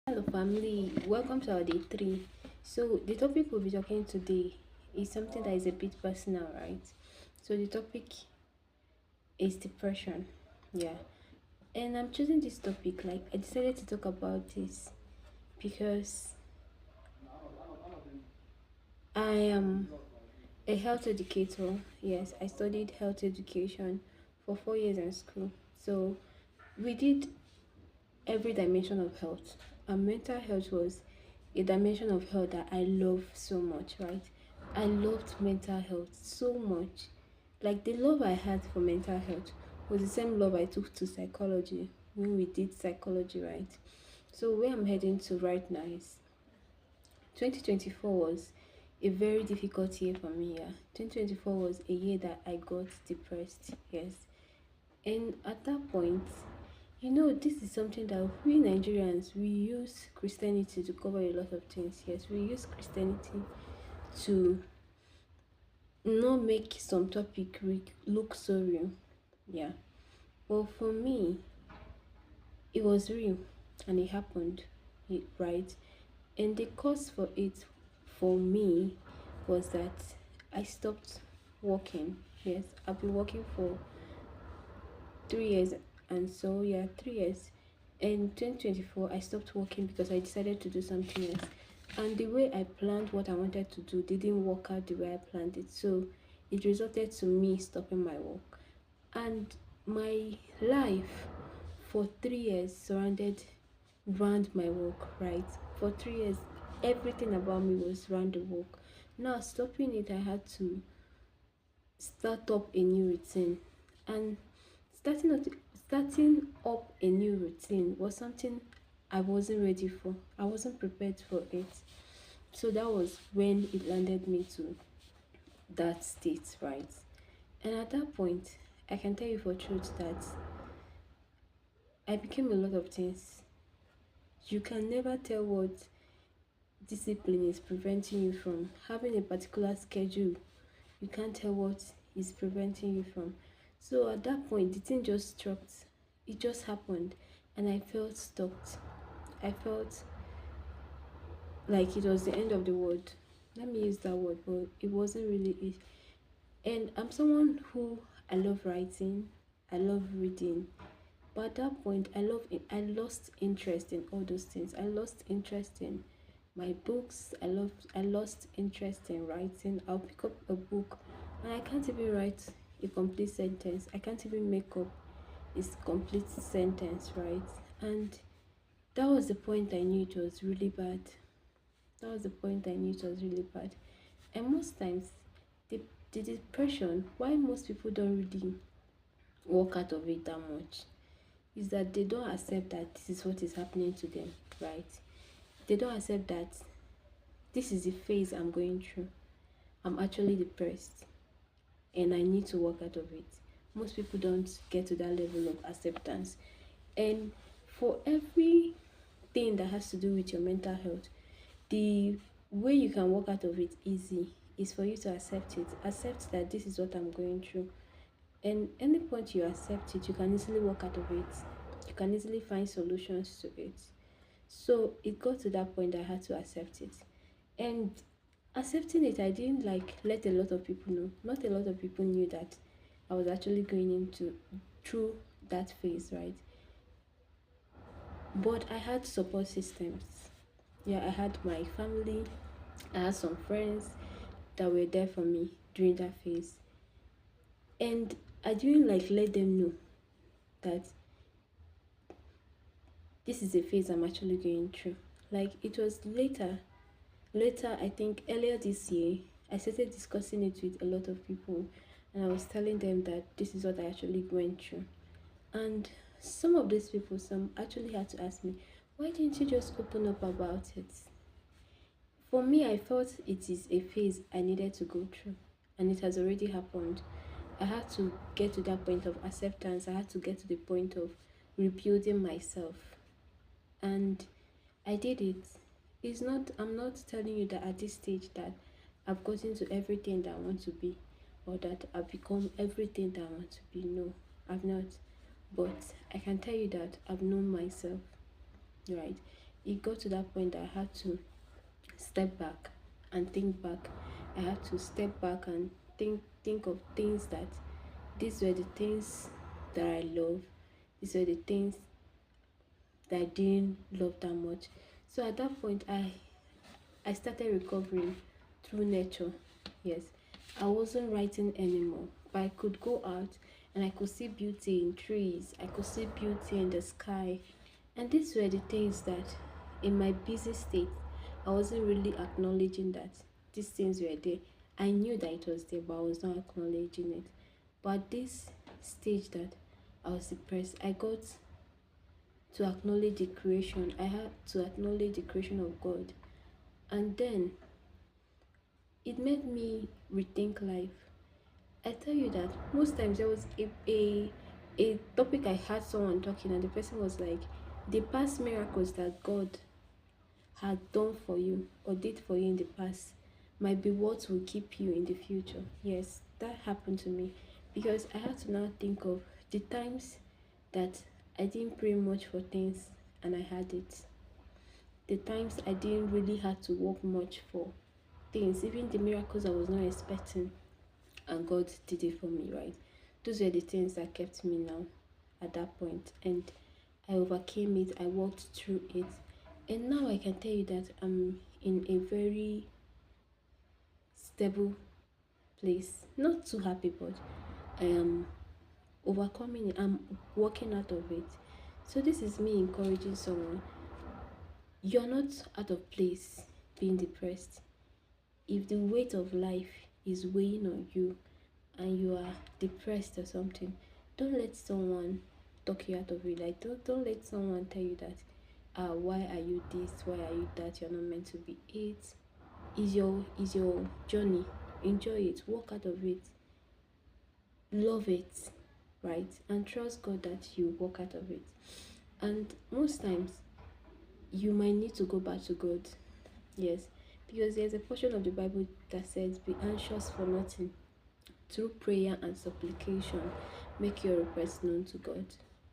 Hello, family. Welcome to our day three. So, the topic we'll be talking today is something that is a bit personal, right? So, the topic is depression. Yeah. And I'm choosing this topic, like, I decided to talk about this because I am a health educator. Yes, I studied health education for 4 years in school. So, we did every dimension of health. And mental health was a dimension of health that I love so much, right? I loved mental health so much. Like the love I had for mental health was the same love I took to psychology when we did psychology, right? So where I'm heading to right now is 2024 was a very difficult year for me. Yeah, 2024 was a year that I got depressed. Yes, and at that point, this is something that we Nigerians we use Christianity to cover a lot of things. Yes, we use Christianity to not make some topic look so real. Yeah, but for me, it was real, and it happened, right? And the cause for it, for me, was that I stopped working. Yes, I've been working for 3 years, and so yeah, 3 years. In 2024, I stopped working because I decided to do something else. And the way I planned what I wanted to do didn't work out the way I planned it. So it resulted to me stopping my work. And my life for 3 years surrounded around my work, right? For 3 years, everything about me was around the work. Now stopping it, I had to start up a new routine. And starting up starting up a new routine was something I wasn't ready for. I wasn't prepared for it. So that was when it landed me to that state, right? And at that point, I can tell you for truth that I became a lot of things. You can never tell what discipline is preventing you from having a particular schedule. You can't tell what is preventing you from. So at that point, the thing just struck. It just happened, and I felt stuck. I felt like it was the end of the world. Let me use that word, but it wasn't really it. And I'm someone who I love writing, I love reading, but at that point, I lost interest in all those things. I lost interest in my books. I lost interest in writing. I'll pick up a book, and I can't even write a complete sentence. I can't even make up a complete sentence, right? And that was the point I knew it was really bad. That was the point I knew it was really bad. And most times, the, the depression, why most people don't really walk out of it that much, is that they don't accept that this is what is happening to them, right? They don't accept that this is the phase I'm going through. I'm actually depressed and I need to walk out of it. Most people don't get to that level of acceptance. And for everything that has to do with your mental health, the way you can walk out of it easy is for you to accept it. Accept that this is what I'm going through. And any point you accept it, you can easily walk out of it. You can easily find solutions to it. So it got to that point I had to accept it. And accepting it, I didn't like let a lot of people know. Not a lot of people knew that I was actually going into through that phase, right? But I had support systems. Yeah, I had my family, I had some friends that were there for me during that phase. And I didn't like let them know that this is a phase I'm actually going through. Like it was later, I think earlier this year, I started discussing it with a lot of people, and I was telling them that this is what I actually went through. And some of these people, some actually had to ask me, why didn't you just open up about it? For me, I felt it is a phase I needed to go through, and it has already happened. I had to get to that point of acceptance. I had to get to the point of rebuilding myself. And I did it. I'm not telling you that at this stage that I've gotten to everything that I want to be or that I've become everything that I want to be. No, I've not. But I can tell you that I've known myself, right? it got to that point that I had to step back and think back. I had to step back and think of things that these were the things that I love. These were the things that I didn't love that much. So at that point, I started recovering through nature. Yes, I wasn't writing anymore, but I could go out and I could see beauty in trees. I could see beauty in the sky, and these were the things that, in my busy state, I wasn't really acknowledging that these things were there. I knew that it was there, but I was not acknowledging it. But at this stage that I was depressed, I got to acknowledge the creation. I had to acknowledge the creation of God. And then it made me rethink life. I tell you that most times there was a topic I had someone talking, and the person was like, the past miracles that God had done for you or did for you in the past might be what will keep you in the future. Yes, that happened to me because I had to now think of the times that I didn't pray much for things and I had it. The times I didn't really have to work much for things, even the miracles I was not expecting, and God did it for me, right? Those were the things that kept me now at that point, and I overcame it. I walked through it, and now I can tell you that I'm in a very stable place. Not too happy, but I am overcoming it. I'm walking out of it. So this is me encouraging someone. You're not out of place being depressed. If the weight of life is weighing on you and you are depressed or something, don't let someone talk you out of it. Like don't let someone tell you that why are you this, why are you that, you're not meant to be. It is your journey. Enjoy it, walk out of it, love it, right? And trust God that you walk out of it. And most times you might need to go back to God. Yes, because there's a portion of the Bible that says, be anxious for nothing. Through prayer and supplication, make your request known to God,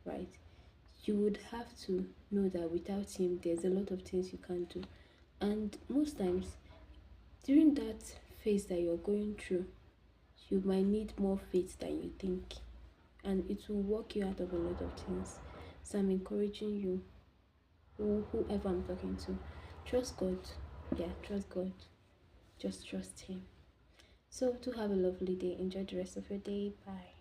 right? You would have to know that without Him, there's a lot of things you can't do. And most times, during that phase that you're going through, you might need more faith than you think, and it will walk you out of a lot of things. So I'm encouraging you, whoever I'm talking to, trust God. Yeah, trust God. Just trust Him. So, to have a lovely day. Enjoy the rest of your day. Bye.